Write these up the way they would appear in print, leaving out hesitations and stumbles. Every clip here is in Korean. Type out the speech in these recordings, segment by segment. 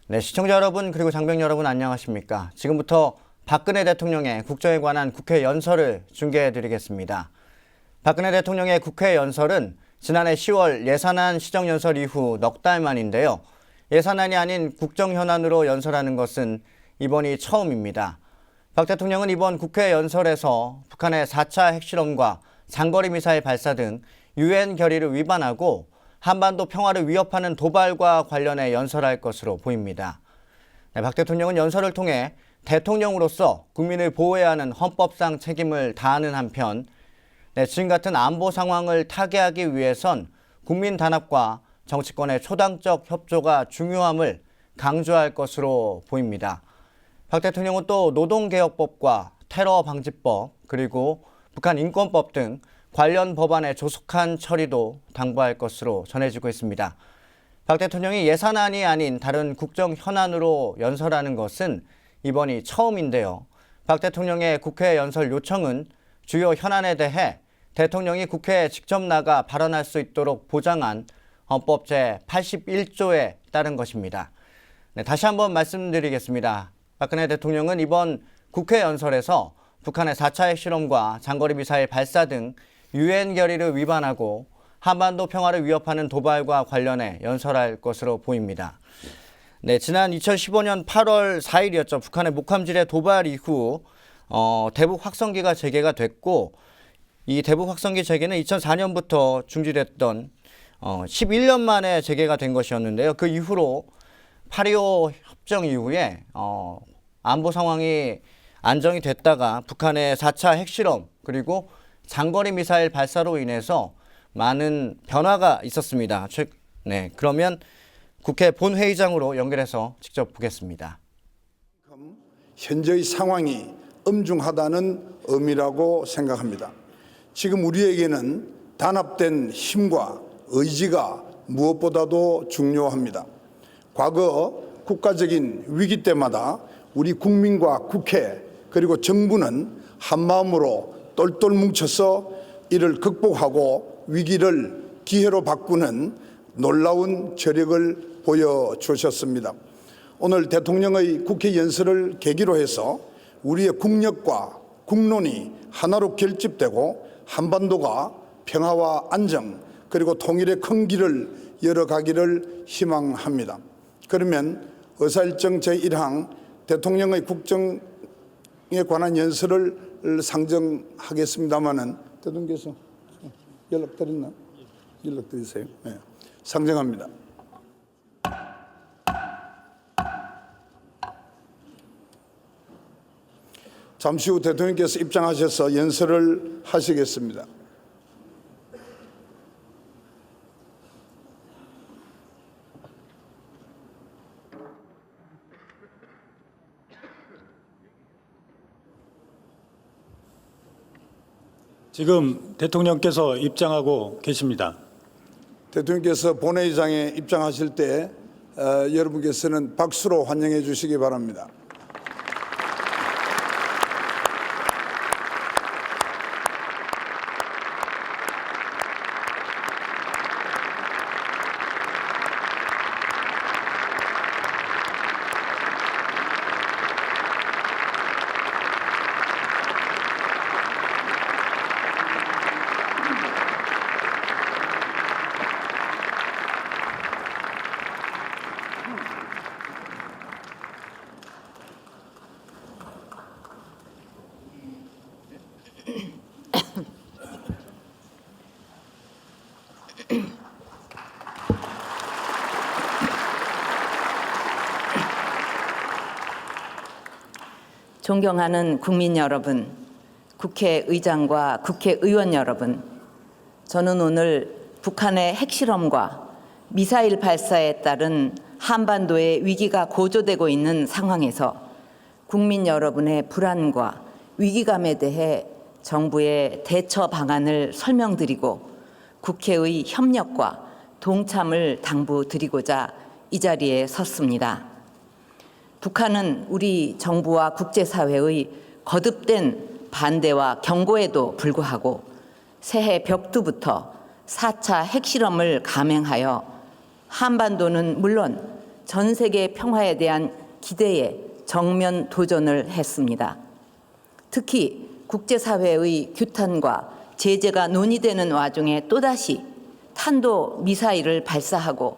네, 시청자 여러분 그리고 장병 여러분 안녕하십니까? 지금부터 박근혜 대통령의 국정에 관한 국회 연설을 중계해 드리겠습니다. 박근혜 대통령의 국회 연설은 지난해 10월 예산안 시정연설 이후 넉 달 만인데요. 예산안이 아닌 국정현안으로 연설하는 것은 이번이 처음입니다. 박 대통령은 이번 국회 연설에서 북한의 4차 핵실험과 장거리 미사일 발사 등 유엔 결의를 위반하고 한반도 평화를 위협하는 도발과 관련해 연설할 것으로 보입니다. 네, 박 대통령은 연설을 통해 대통령으로서 국민을 보호해야 하는 헌법상 책임을 다하는 한편 지금 같은 안보 상황을 타개하기 위해선 국민 단합과 정치권의 초당적 협조가 중요함을 강조할 것으로 보입니다. 박 대통령은 또 노동개혁법과 테러방지법 그리고 북한 인권법 등 관련 법안의 조속한 처리도 당부할 것으로 전해지고 있습니다. 박 대통령이 예산안이 아닌 다른 국정 현안으로 연설하는 것은 이번이 처음인데요. 박 대통령의 국회 연설 요청은 주요 현안에 대해 대통령이 국회에 직접 나가 발언할 수 있도록 보장한 헌법 제81조에 따른 것입니다. 네, 다시 한번 말씀드리겠습니다. 박근혜 대통령은 이번 국회 연설에서 북한의 4차 핵실험과 장거리 미사일 발사 등 유엔 결의를 위반하고 한반도 평화를 위협하는 도발과 관련해 연설할 것으로 보입니다. 네, 지난 2015년 8월 4일이었죠. 북한의 목함질의 도발 이후 대북 확성기가 재개가 됐고 이 대북 확성기 재개는 2004년부터 중지됐던 11년 만에 재개가 된 것이었는데요. 그 이후로 8.25 협정 이후에 안보 상황이 안정이 됐다가 북한의 4차 핵실험 그리고 장거리 미사일 발사로 인해서 많은 변화가 있었습니다. 네, 그러면 국회 본회의장으로 연결해서 직접 보겠습니다. 현재의 상황이 엄중하다는 의미라고 생각합니다. 지금 우리에게는 단합된 힘과 의지가 무엇보다도 중요합니다. 과거 국가적인 위기 때마다 우리 국민과 국회 그리고 정부는 한마음으로 똘똘 뭉쳐서 이를 극복하고 위기를 기회로 바꾸는 놀라운 저력을 보여주셨습니다. 오늘 대통령의 국회 연설을 계기로 해서 우리의 국력과 국론이 하나로 결집되고 한반도가 평화와 안정 그리고 통일의 큰 길을 열어가기를 희망합니다. 그러면 의사일정 제1항 대통령의 국정에 관한 연설을 상정하겠습니다마는 대통령께서 연락드렸나? 연락드리세요. 네. 상정합니다. 잠시 후 대통령께서 입장하셔서 연설을 하시겠습니다. 지금 대통령께서 입장하고 계십니다. 대통령께서 본회의장에 입장하실 때 여러분께서는 박수로 환영해 주시기 바랍니다. 존경하는 국민 여러분, 국회의장과 국회의원 여러분, 저는 오늘 북한의 핵실험과 미사일 발사에 따른 한반도의 위기가 고조되고 있는 상황에서 국민 여러분의 불안과 위기감에 대해 정부의 대처 방안을 설명드리고 국회의 협력과 동참을 당부드리고자 이 자리에 섰습니다. 북한은 우리 정부와 국제사회의 거듭된 반대와 경고에도 불구하고 새해 벽두부터 4차 핵실험을 감행하여 한반도는 물론 전 세계 평화에 대한 기대에 정면 도전을 했습니다. 특히 국제사회의 규탄과 제재가 논의되는 와중에 또다시 탄도 미사일을 발사하고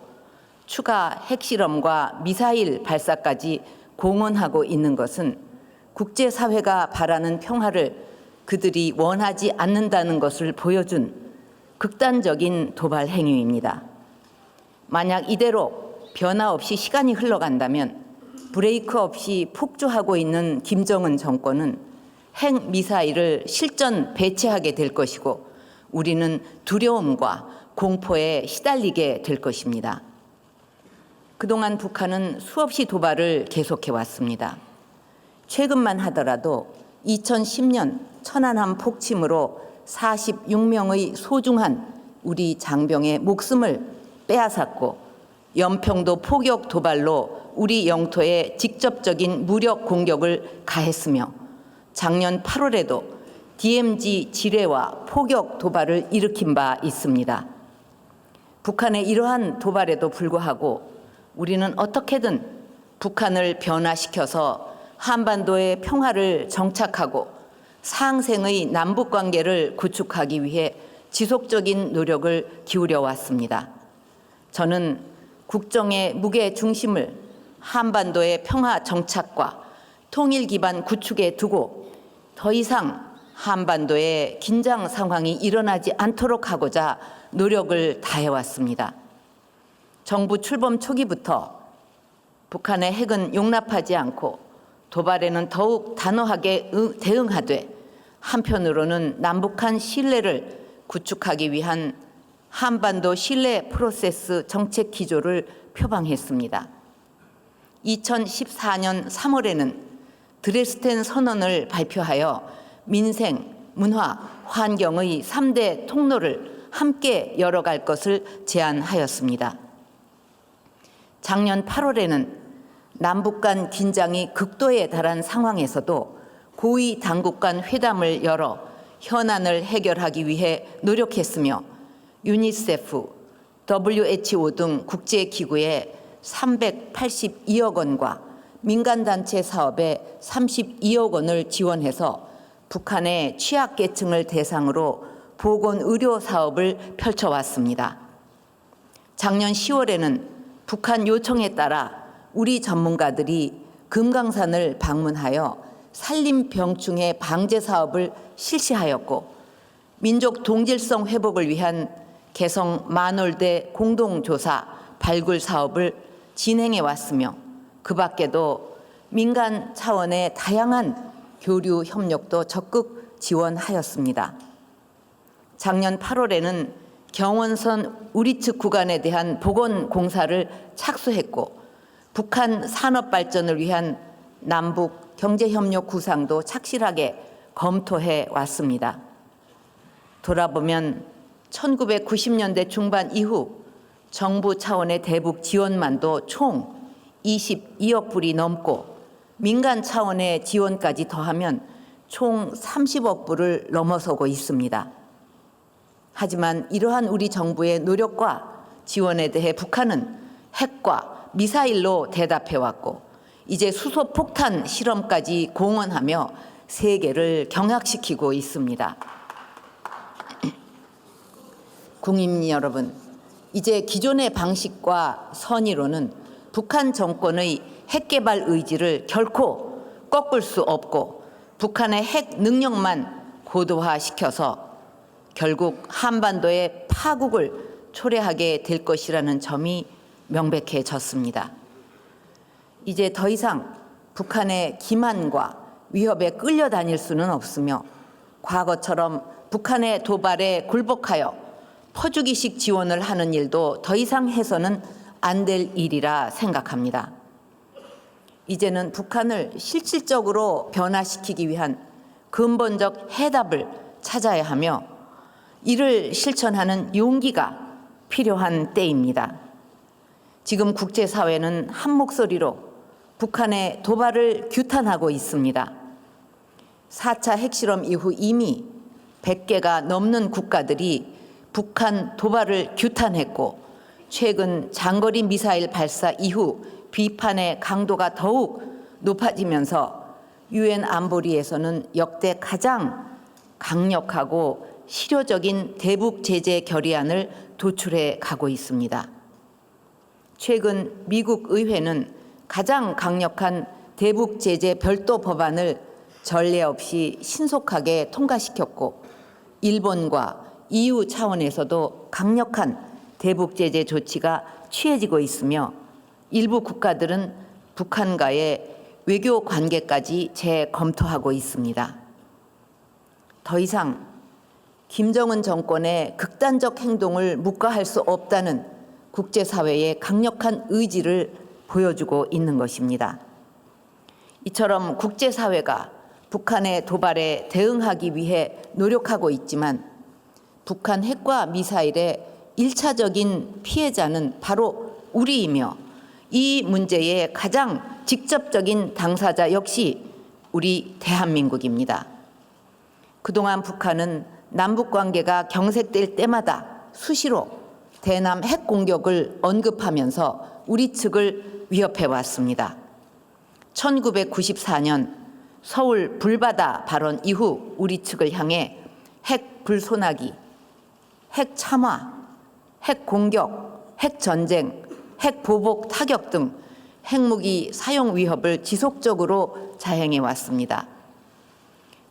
추가 핵실험과 미사일 발사까지 공언하고 있는 것은 국제사회가 바라는 평화를 그들이 원하지 않는다는 것을 보여준 극단적인 도발 행위입니다. 만약 이대로 변화 없이 시간이 흘러간다면 브레이크 없이 폭주하고 있는 김정은 정권은 핵미사일을 실전 배치하게 될 것이고 우리는 두려움과 공포에 시달리게 될 것입니다. 그동안 북한은 수없이 도발을 계속해 왔습니다. 최근만 하더라도 2010년 천안함 폭침으로 46명의 소중한 우리 장병의 목숨을 빼앗았고 연평도 포격 도발로 우리 영토에 직접적인 무력 공격을 가했으며 작년 8월에도 DMZ 지뢰와 포격 도발을 일으킨 바 있습니다. 북한의 이러한 도발에도 불구하고 우리는 어떻게든 북한을 변화시켜서 한반도의 평화를 정착하고 상생의 남북관계를 구축하기 위해 지속적인 노력을 기울여 왔습니다. 저는 국정의 무게 중심을 한반도의 평화 정착과 통일 기반 구축에 두고 더 이상 한반도에 긴장 상황이 일어나지 않도록 하고자 노력을 다해왔습니다. 정부 출범 초기부터 북한의 핵은 용납하지 않고 도발에는 더욱 단호하게 대응하되 한편으로는 남북한 신뢰를 구축하기 위한 한반도 신뢰 프로세스 정책 기조를 표방했습니다. 2014년 3월에는 드레스덴 선언을 발표하여 민생, 문화, 환경의 3대 통로를 함께 열어갈 것을 제안하였습니다. 작년 8월에는 남북 간 긴장이 극도에 달한 상황에서도 고위 당국 간 회담을 열어 현안을 해결하기 위해 노력했으며 유니세프, WHO 등 국제기구에 382억 원과 민간단체 사업에 32억 원을 지원해서 북한의 취약계층을 대상으로 보건의료 사업을 펼쳐왔습니다. 작년 10월에는 북한 요청에 따라 우리 전문가들이 금강산을 방문하여 산림병충해 방제 사업을 실시하였고 민족 동질성 회복을 위한 개성 만월대 공동조사 발굴 사업을 진행해 왔으며 그 밖에도 민간 차원의 다양한 교류 협력도 적극 지원하였습니다. 작년 8월에는 경원선 우리측 구간에 대한 복원 공사를 착수했고 북한 산업 발전을 위한 남북 경제협력 구상도 착실하게 검토해 왔습니다. 돌아보면 1990년대 중반 이후 정부 차원의 대북 지원만도 총 22억 불이 넘고 민간 차원의 지원까지 더하면 총 30억 불을 넘어서고 있습니다. 하지만 이러한 우리 정부의 노력과 지원에 대해 북한은 핵과 미사일로 대답해왔고 이제 수소폭탄 실험까지 공언하며 세계를 경악시키고 있습니다. 국민 여러분, 이제 기존의 방식과 선의로는 북한 정권의 핵개발 의지를 결코 꺾을 수 없고 북한의 핵 능력만 고도화시켜서 결국 한반도의 파국을 초래하게 될 것이라는 점이 명백해졌습니다. 이제 더 이상 북한의 기만과 위협에 끌려다닐 수는 없으며 과거처럼 북한의 도발에 굴복하여 퍼주기식 지원을 하는 일도 더 이상 해서는 안 될 일이라 생각합니다. 이제는 북한을 실질적으로 변화시키기 위한 근본적 해답을 찾아야 하며 이를 실천하는 용기가 필요한 때입니다. 지금 국제사회는 한 목소리로 북한의 도발을 규탄하고 있습니다. 4차 핵실험 이후 이미 100개가 넘는 국가들이 북한 도발을 규탄했고 최근 장거리 미사일 발사 이후 비판의 강도가 더욱 높아지면서 유엔 안보리에서는 역대 가장 강력하고 실효적인 대북 제재 결의안을 도출해 가고 있습니다. 최근 미국 의회는 가장 강력한 대북 제재 별도 법안을 전례 없이 신속하게 통과시켰고 일본과 EU 차원에서도 강력한 대북 제재 조치가 취해지고 있으며 일부 국가들은 북한과의 외교 관계까지 재검토하고 있습니다. 더 이상 김정은 정권의 극단적 행동을 묵과할 수 없다는 국제사회의 강력한 의지를 보여주고 있는 것입니다. 이처럼 국제사회가 북한의 도발에 대응하기 위해 노력하고 있지만 북한 핵과 미사일의 1차적인 피해자는 바로 우리이며 이 문제의 가장 직접적인 당사자 역시 우리 대한민국입니다. 그동안 북한은 남북관계가 경색될 때마다 수시로 대남 핵 공격을 언급하면서 우리 측을 위협해 왔습니다. 1994년 서울 불바다 발언 이후 우리 측을 향해 핵 불소나기, 핵 참화, 핵 공격, 핵 전쟁, 핵 보복 타격 등 핵무기 사용 위협을 지속적으로 자행해 왔습니다.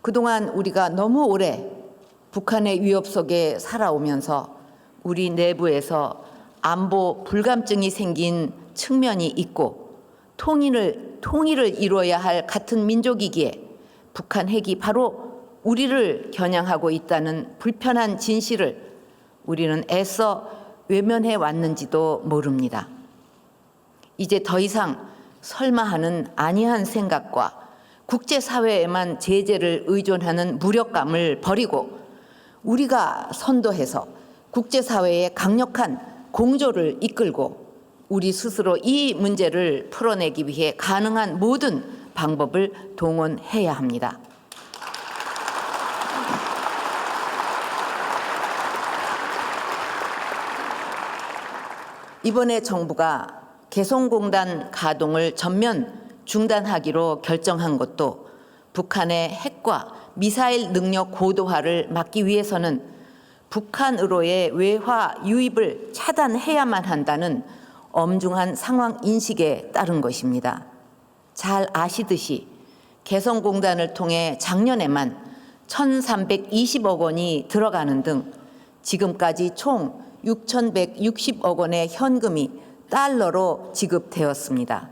그동안 우리가 너무 오래 북한의 위협 속에 살아오면서 우리 내부에서 안보 불감증이 생긴 측면이 있고 통일을 이루어야 할 같은 민족이기에 북한 핵이 바로 우리를 겨냥하고 있다는 불편한 진실을 우리는 애써 외면해 왔는지도 모릅니다. 이제 더 이상 설마 하는 아니한 생각과 국제사회에만 제재를 의존하는 무력감을 버리고 우리가 선도해서 국제사회의 강력한 공조를 이끌고 우리 스스로 이 문제를 풀어내기 위해 가능한 모든 방법을 동원해야 합니다. 이번에 정부가 개성공단 가동을 전면 중단하기로 결정한 것도 북한의 핵과 미사일 능력 고도화를 막기 위해서는 북한으로의 외화 유입을 차단해야만 한다는 엄중한 상황 인식에 따른 것입니다. 잘 아시듯이 개성공단을 통해 작년에만 1,320억 원이 들어가는 등 지금까지 총 6,160억 원의 현금이 달러로 지급되었습니다.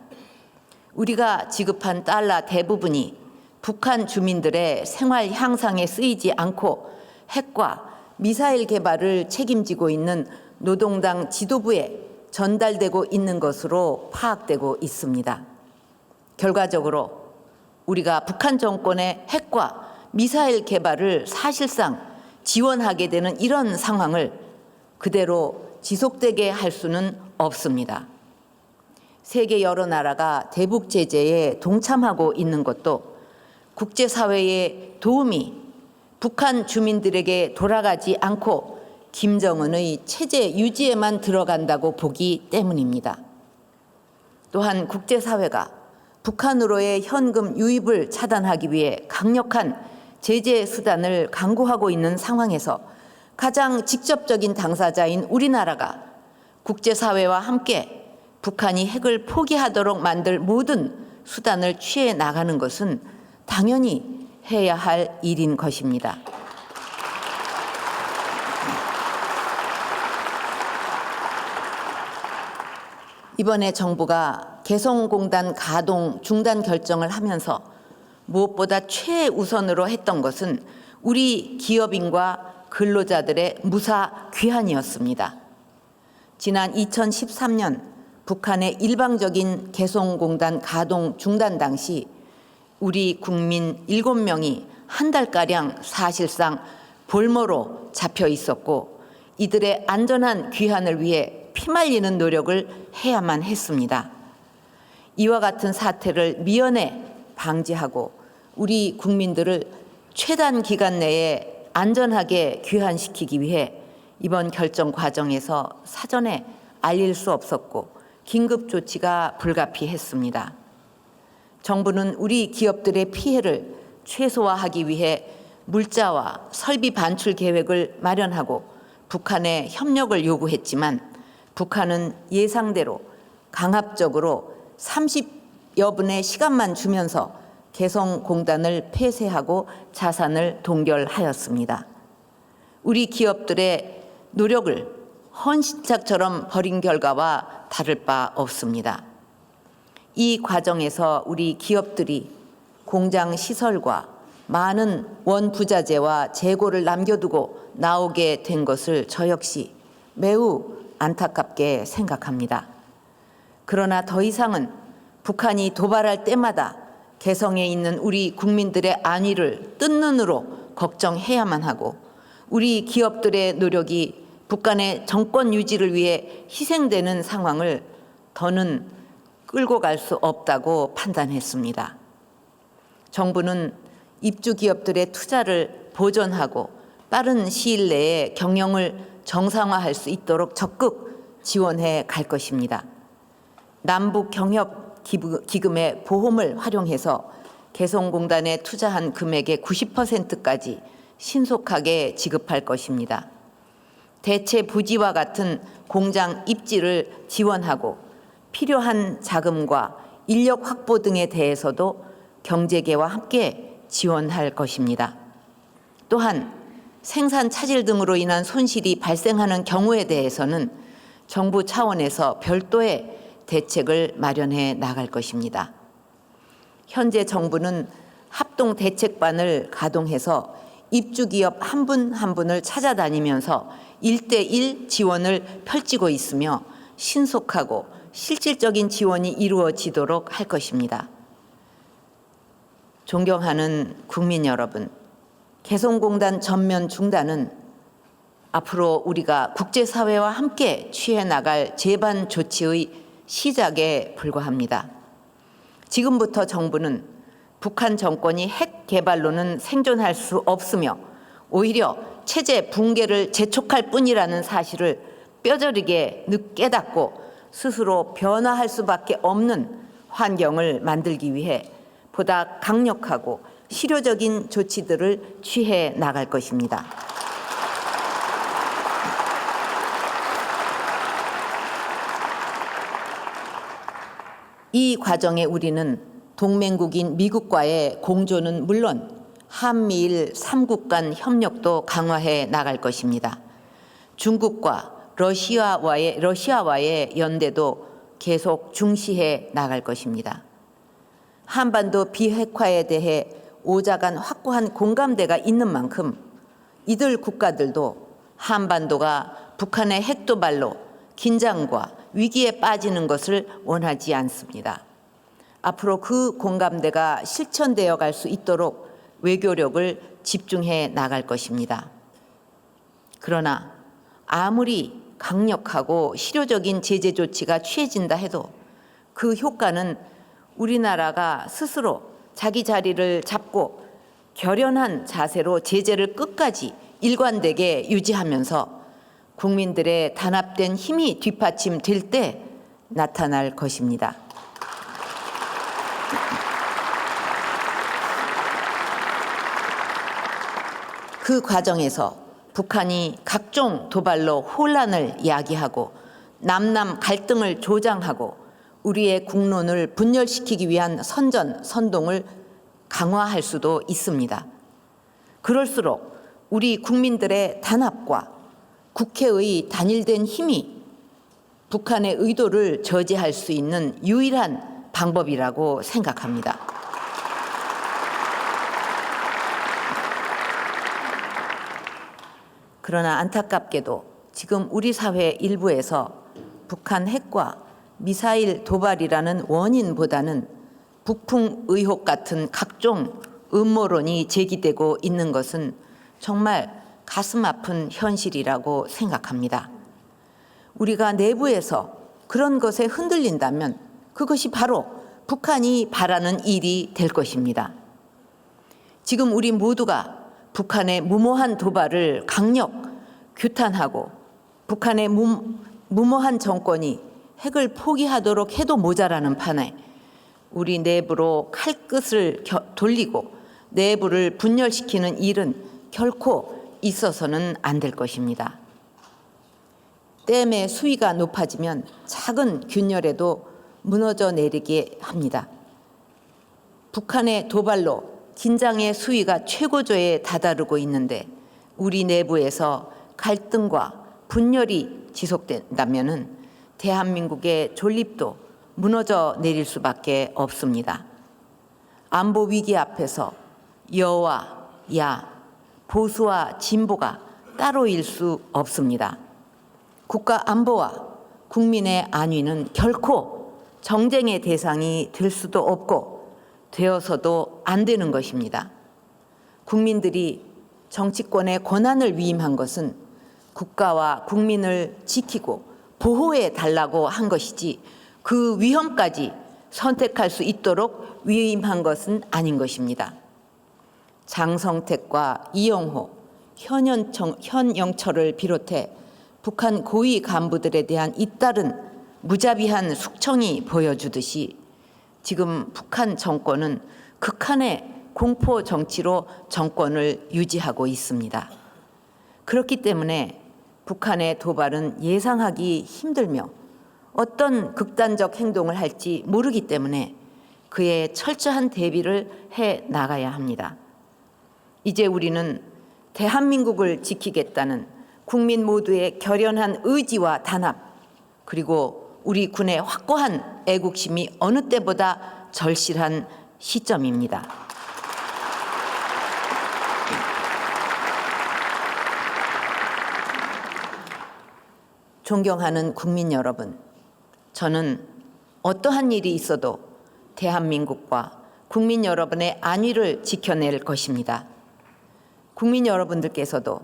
우리가 지급한 달러 대부분이 북한 주민들의 생활 향상에 쓰이지 않고 핵과 미사일 개발을 책임지고 있는 노동당 지도부에 전달되고 있는 것으로 파악되고 있습니다. 결과적으로 우리가 북한 정권의 핵과 미사일 개발을 사실상 지원하게 되는 이런 상황을 그대로 지속되게 할 수는 없습니다. 세계 여러 나라가 대북 제재에 동참하고 있는 것도 국제사회의 도움이 북한 주민들에게 돌아가지 않고 김정은의 체제 유지에만 들어간다고 보기 때문입니다. 또한 국제사회가 북한으로의 현금 유입을 차단하기 위해 강력한 제재 수단을 강구하고 있는 상황에서 가장 직접적인 당사자인 우리나라가 국제사회와 함께 북한이 핵을 포기하도록 만들 모든 수단을 취해 나가는 것은 당연히 해야 할 일인 것입니다. 이번에 정부가 개성공단 가동 중단 결정을 하면서 무엇보다 최우선으로 했던 것은 우리 기업인과 근로자들의 무사 귀환이었습니다. 지난 2013년 북한의 일방적인 개성공단 가동 중단 당시 우리 국민 7명이 한 달가량 사실상 볼모로 잡혀 있었고 이들의 안전한 귀환을 위해 피말리는 노력을 해야만 했습니다. 이와 같은 사태를 미연에 방지하고 우리 국민들을 최단 기간 내에 안전하게 귀환시키기 위해 이번 결정 과정에서 사전에 알릴 수 없었고 긴급 조치가 불가피했습니다. 정부는 우리 기업들의 피해를 최소화하기 위해 물자와 설비 반출 계획을 마련하고 북한에 협력을 요구했지만 북한은 예상대로 강압적으로 30여 분의 시간만 주면서 개성공단을 폐쇄하고 자산을 동결하였습니다. 우리 기업들의 노력을 헌신짝처럼 벌인 결과와 다를 바 없습니다. 이 과정에서 우리 기업들이 공장 시설과 많은 원부자재와 재고를 남겨두고 나오게 된 것을 저 역시 매우 안타깝게 생각합니다. 그러나 더 이상은 북한이 도발할 때마다 개성에 있는 우리 국민들의 안위를 뜬 눈으로 걱정해야만 하고 우리 기업들의 노력이 북한의 정권 유지를 위해 희생되는 상황을 더는 끌고 갈 수 없다고 판단했습니다. 정부는 입주 기업들의 투자를 보존하고 빠른 시일 내에 경영을 정상화할 수 있도록 적극 지원해 갈 것입니다. 남북 경협 기금의 보험을 활용해서 개성공단에 투자한 금액의 90%까지 신속하게 지급할 것입니다. 대체 부지와 같은 공장 입지를 지원하고 필요한 자금과 인력 확보 등에 대해서도 경제계와 함께 지원할 것입니다. 또한 생산 차질 등으로 인한 손실이 발생하는 경우에 대해서는 정부 차원에서 별도의 대책을 마련해 나갈 것입니다. 현재 정부는 합동대책반을 가동해서 입주기업 한 분 한 분을 찾아다니면서 1:1 지원을 펼치고 있으며 신속하고 실질적인 지원이 이루어지도록 할 것입니다. 존경하는 국민 여러분, 개성공단 전면 중단은 앞으로 우리가 국제사회와 함께 취해 나갈 재반 조치의 시작에 불과합니다. 지금부터 정부는 북한 정권이 핵 개발로는 생존할 수 없으며 오히려 체제 붕괴를 재촉할 뿐이라는 사실을 뼈저리게 깨닫고 스스로 변화할 수밖에 없는 환경을 만들기 위해 보다 강력하고 실효적인 조치들을 취해 나갈 것입니다. 이 과정에 우리는 동맹국인 미국과의 공조는 물론 한미일 3국 간 협력도 강화해 나갈 것입니다. 중국과 러시아와의 연대도 계속 중시해 나갈 것입니다. 한반도 비핵화에 대해 오자간 확고한 공감대가 있는 만큼 이들 국가들도 한반도가 북한의 핵도발로 긴장과 위기에 빠지는 것을 원하지 않습니다. 앞으로 그 공감대가 실천되어 갈 수 있도록 외교력을 집중해 나갈 것입니다. 그러나 아무리 강력하고 실효적인 제재 조치가 취해진다 해도 그 효과는 우리나라가 스스로 자기 자리를 잡고 결연한 자세로 제재를 끝까지 일관되게 유지하면서 국민들의 단합된 힘이 뒷받침될 때 나타날 것입니다. 그 과정에서 북한이 각종 도발로 혼란을 야기하고 남남 갈등을 조장하고 우리의 국론을 분열시키기 위한 선동을 강화할 수도 있습니다. 그럴수록 우리 국민들의 단합과 국회의 단일된 힘이 북한의 의도를 저지할 수 있는 유일한 방법이라고 생각합니다. 그러나 안타깝게도 지금 우리 사회 일부에서 북한 핵과 미사일 도발이라는 원인보다는 북풍 의혹 같은 각종 음모론이 제기되고 있는 것은 정말 가슴 아픈 현실이라고 생각합니다. 우리가 내부에서 그런 것에 흔들린다면 그것이 바로 북한이 바라는 일이 될 것입니다. 지금 우리 모두가 북한의 무모한 도발을 강력 규탄하고 북한의 무모한 정권이 핵을 포기하도록 해도 모자라는 판에 우리 내부로 칼끝을 돌리고 내부를 분열시키는 일은 결코 있어서는 안 될 것입니다. 댐의 수위가 높아지면 작은 균열에도 무너져 내리게 합니다. 북한의 도발로 긴장의 수위가 최고조에 다다르고 있는데 우리 내부에서 갈등과 분열이 지속된다면 대한민국의 존립도 무너져 내릴 수밖에 없습니다. 안보 위기 앞에서 여와 야, 보수와 진보가 따로일 수 없습니다. 국가 안보와 국민의 안위는 결코 정쟁의 대상이 될 수도 없고 되어서도 안 되는 것입니다. 국민들이 정치권의 권한을 위임한 것은 국가와 국민을 지키고 보호해 달라고 한 것이지 그 위험까지 선택할 수 있도록 위임한 것은 아닌 것입니다. 장성택과 이영호, 현영철을 비롯해 북한 고위 간부들에 대한 잇따른 무자비한 숙청이 보여주듯이 지금 북한 정권은 극한의 공포 정치로 정권을 유지하고 있습니다. 그렇기 때문에 북한의 도발은 예상하기 힘들며 어떤 극단적 행동을 할지 모르기 때문에 그에 철저한 대비를 해 나가야 합니다. 이제 우리는 대한민국을 지키겠다는 국민 모두의 결연한 의지와 단합, 그리고 우리 군의 확고한 애국심이 어느 때보다 절실한 시점입니다. 존경하는 국민 여러분, 저는 어떠한 일이 있어도 대한민국과 국민 여러분의 안위를 지켜낼 것입니다. 국민 여러분들께서도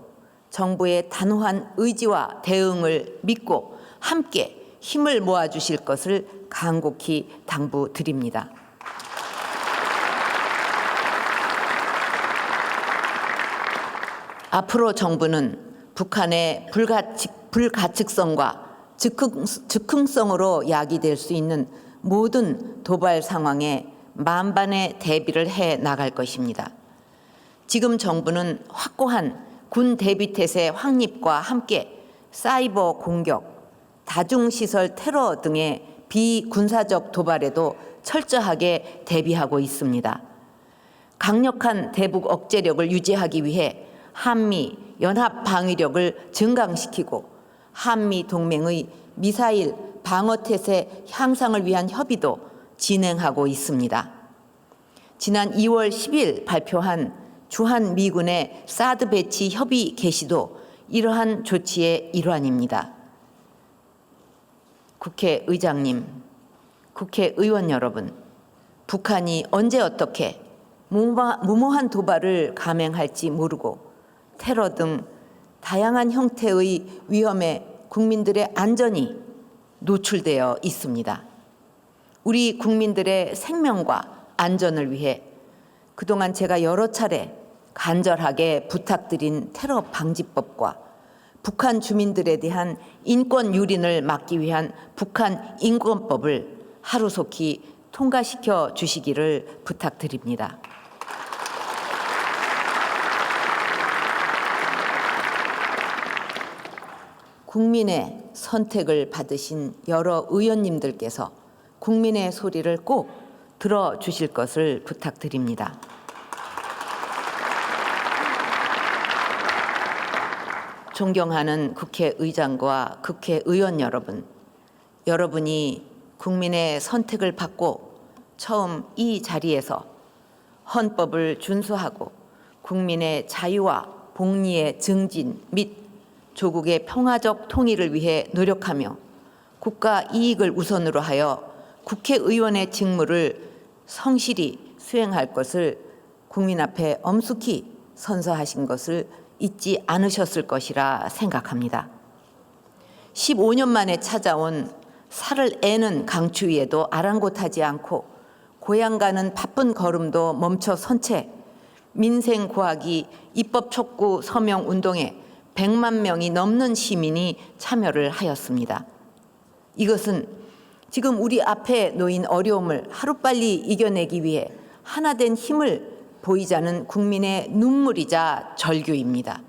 정부의 단호한 의지와 대응을 믿고 함께 힘을 모아주실 것을 간곡히 당부드립니다. 앞으로 정부는 북한의 불가측성과 즉흥성으로 야기될 수 있는 모든 도발 상황에 만반의 대비를 해 나갈 것입니다. 지금 정부는 확고한 군 대비태세 확립과 함께 사이버 공격, 다중시설 테러 등의 비군사적 도발에도 철저하게 대비하고 있습니다. 강력한 대북 억제력을 유지하기 위해 한미 연합 방위력을 증강시키고 한미 동맹의 미사일 방어태세 향상을 위한 협의도 진행하고 있습니다. 지난 2월 10일 발표한 주한미군의 사드 배치 협의 개시도 이러한 조치의 일환입니다. 국회의장님, 국회의원 여러분, 북한이 언제 어떻게 무모한 도발을 감행할지 모르고 테러 등 다양한 형태의 위험에 국민들의 안전이 노출되어 있습니다. 우리 국민들의 생명과 안전을 위해 그동안 제가 여러 차례 간절하게 부탁드린 테러 방지법과 북한 주민들에 대한 인권 유린을 막기 위한 북한 인권법을 하루속히 통과시켜 주시기를 부탁드립니다. 국민의 선택을 받으신 여러 의원님들께서 국민의 소리를 꼭 들어주실 것을 부탁드립니다. 존경하는 국회의장과 국회의원 여러분, 여러분이 국민의 선택을 받고 처음 이 자리에서 헌법을 준수하고 국민의 자유와 복리의 증진 및 조국의 평화적 통일을 위해 노력하며 국가 이익을 우선으로 하여 국회의원의 직무를 성실히 수행할 것을 국민 앞에 엄숙히 선서하신 것을 잊지 않으셨을 것이라 생각합니다. 15년 만에 찾아온 살을 애는 강추위에도 아랑곳하지 않고 고향 가는 바쁜 걸음도 멈춰 선 채 민생 고하기 입법 촉구 서명 운동에 100만 명이 넘는 시민이 참여를 하였습니다. 이것은 지금 우리 앞에 놓인 어려움을 하루빨리 이겨내기 위해 하나된 힘을 보이자는 국민의 눈물이자 절규입니다.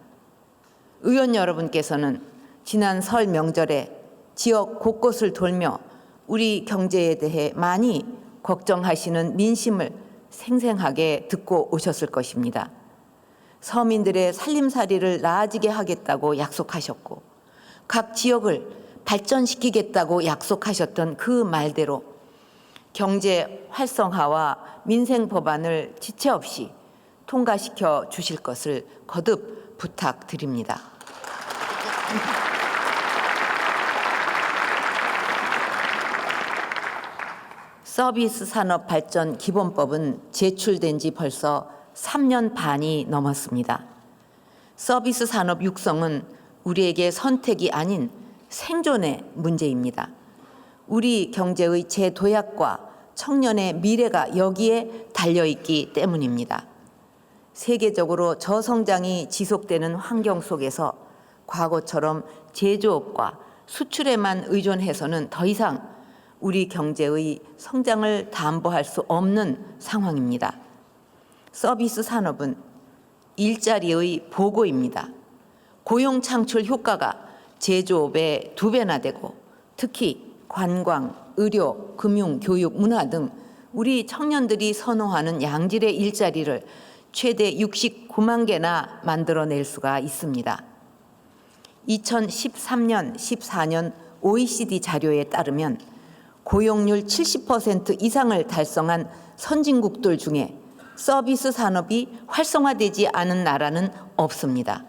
의원 여러분께서는 지난 설 명절에 지역 곳곳을 돌며 우리 경제에 대해 많이 걱정하시는 민심을 생생하게 듣고 오셨을 것입니다. 서민들의 살림살이를 나아지게 하겠다고 약속하셨고 각 지역을 발전시키겠다고 약속하셨던 그 말대로 경제 활성화와 민생 법안을 지체 없이 통과시켜 주실 것을 거듭 부탁드립니다. 서비스 산업 발전 기본법은 제출된 지 벌써 3년 반이 넘었습니다. 서비스 산업 육성은 우리에게 선택이 아닌 생존의 문제입니다. 우리 경제의 재도약과 청년의 미래가 여기에 달려있기 때문입니다. 세계적으로 저성장이 지속되는 환경 속에서 과거처럼 제조업과 수출에만 의존해서는 더 이상 우리 경제의 성장을 담보할 수 없는 상황입니다. 서비스 산업은 일자리의 보고입니다. 고용 창출 효과가 제조업의 2배나 되고 특히 관광, 의료, 금융, 교육, 문화 등 우리 청년들이 선호하는 양질의 일자리를 최대 69만 개나 만들어낼 수가 있습니다. 2013년, 14년 OECD 자료에 따르면 고용률 70% 이상을 달성한 선진국들 중에 서비스 산업이 활성화되지 않은 나라는 없습니다.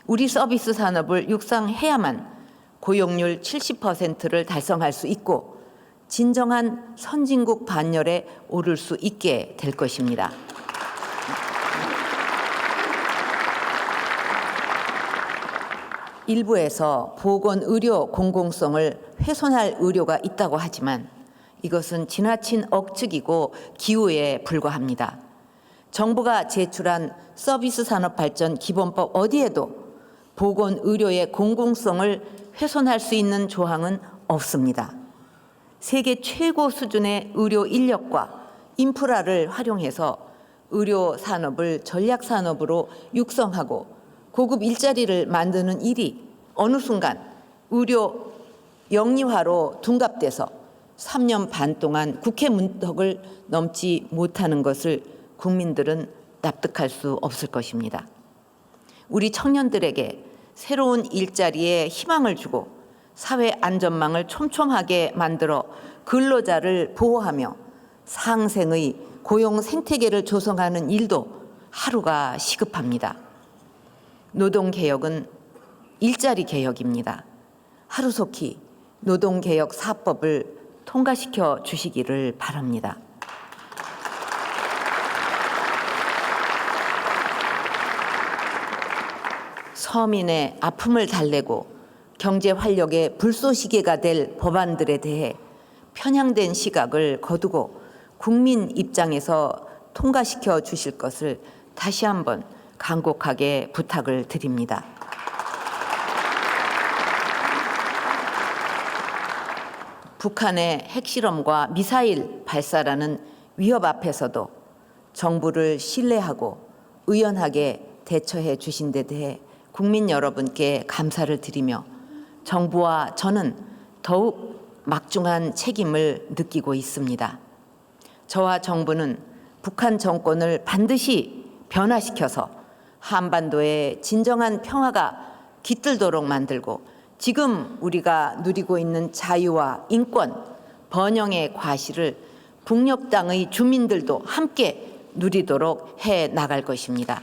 우리 서비스 산업을 육성해야만 고용률 70%를 달성할 수 있고 진정한 선진국 반열에 오를 수 있게 될 것입니다. 일부에서 보건의료 공공성을 훼손할 의료가 있다고 하지만 이것은 지나친 억측이고 기우에 불과합니다. 정부가 제출한 서비스 산업 발전 기본법 어디에도 보건의료의 공공성을 훼손할 수 있는 조항은 없습니다. 세계 최고 수준의 의료 인력과 인프라를 활용해서 의료 산업을 전략 산업으로 육성하고 고급 일자리를 만드는 일이 어느 순간 의료 영리화로 둔갑돼서 3년 반 동안 국회 문턱을 넘지 못하는 것을 국민들은 납득할 수 없을 것입니다. 우리 청년들에게 새로운 일자리에 희망을 주고 사회 안전망을 촘촘하게 만들어 근로자를 보호하며 상생의 고용 생태계를 조성하는 일도 하루가 시급합니다. 노동개혁은 일자리 개혁입니다. 하루속히 노동개혁 4법을 통과시켜 주시기를 바랍니다. 서민의 아픔을 달래고 경제 활력의 불쏘시개가 될 법안들에 대해 편향된 시각을 거두고 국민 입장에서 통과시켜 주실 것을 다시 한번 간곡하게 부탁을 드립니다. 북한의 핵실험과 미사일 발사라는 위협 앞에서도 정부를 신뢰하고 의연하게 대처해 주신 데 대해 국민 여러분께 감사를 드리며 정부와 저는 더욱 막중한 책임을 느끼고 있습니다. 저와 정부는 북한 정권을 반드시 변화시켜서 한반도의 진정한 평화가 깃들도록 만들고 지금 우리가 누리고 있는 자유와 인권, 번영의 과실을 북녘 땅의 주민들도 함께 누리도록 해 나갈 것입니다.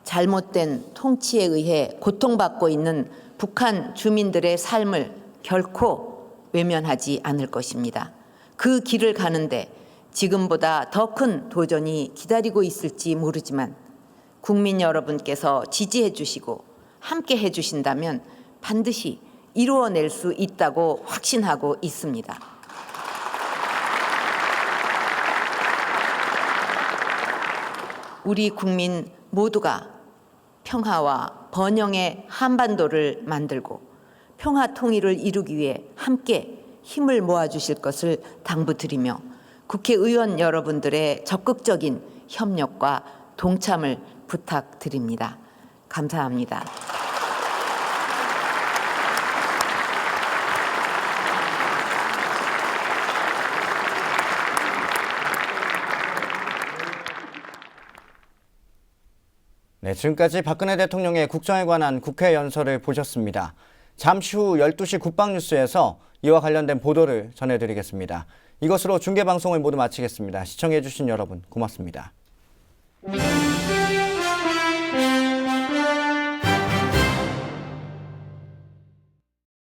잘못된 통치에 의해 고통받고 있는 북한 주민들의 삶을 결코 외면하지 않을 것입니다. 그 길을 가는데 지금보다 더 큰 도전이 기다리고 있을지 모르지만 국민 여러분께서 지지해 주시고 함께 해 주신다면 반드시 이루어낼 수 있다고 확신하고 있습니다. 우리 국민 모두가 평화와 번영의 한반도를 만들고 평화 통일을 이루기 위해 함께 힘을 모아주실 것을 당부드리며 국회의원 여러분들의 적극적인 협력과 동참을 부탁드립니다. 감사합니다. 네, 지금까지 박근혜 대통령의 국정에 관한 국회 연설을 보셨습니다. 잠시 후 12시 국방뉴스에서 이와 관련된 보도를 전해드리겠습니다. 이것으로 중계방송을 모두 마치겠습니다. 시청해주신 여러분 고맙습니다.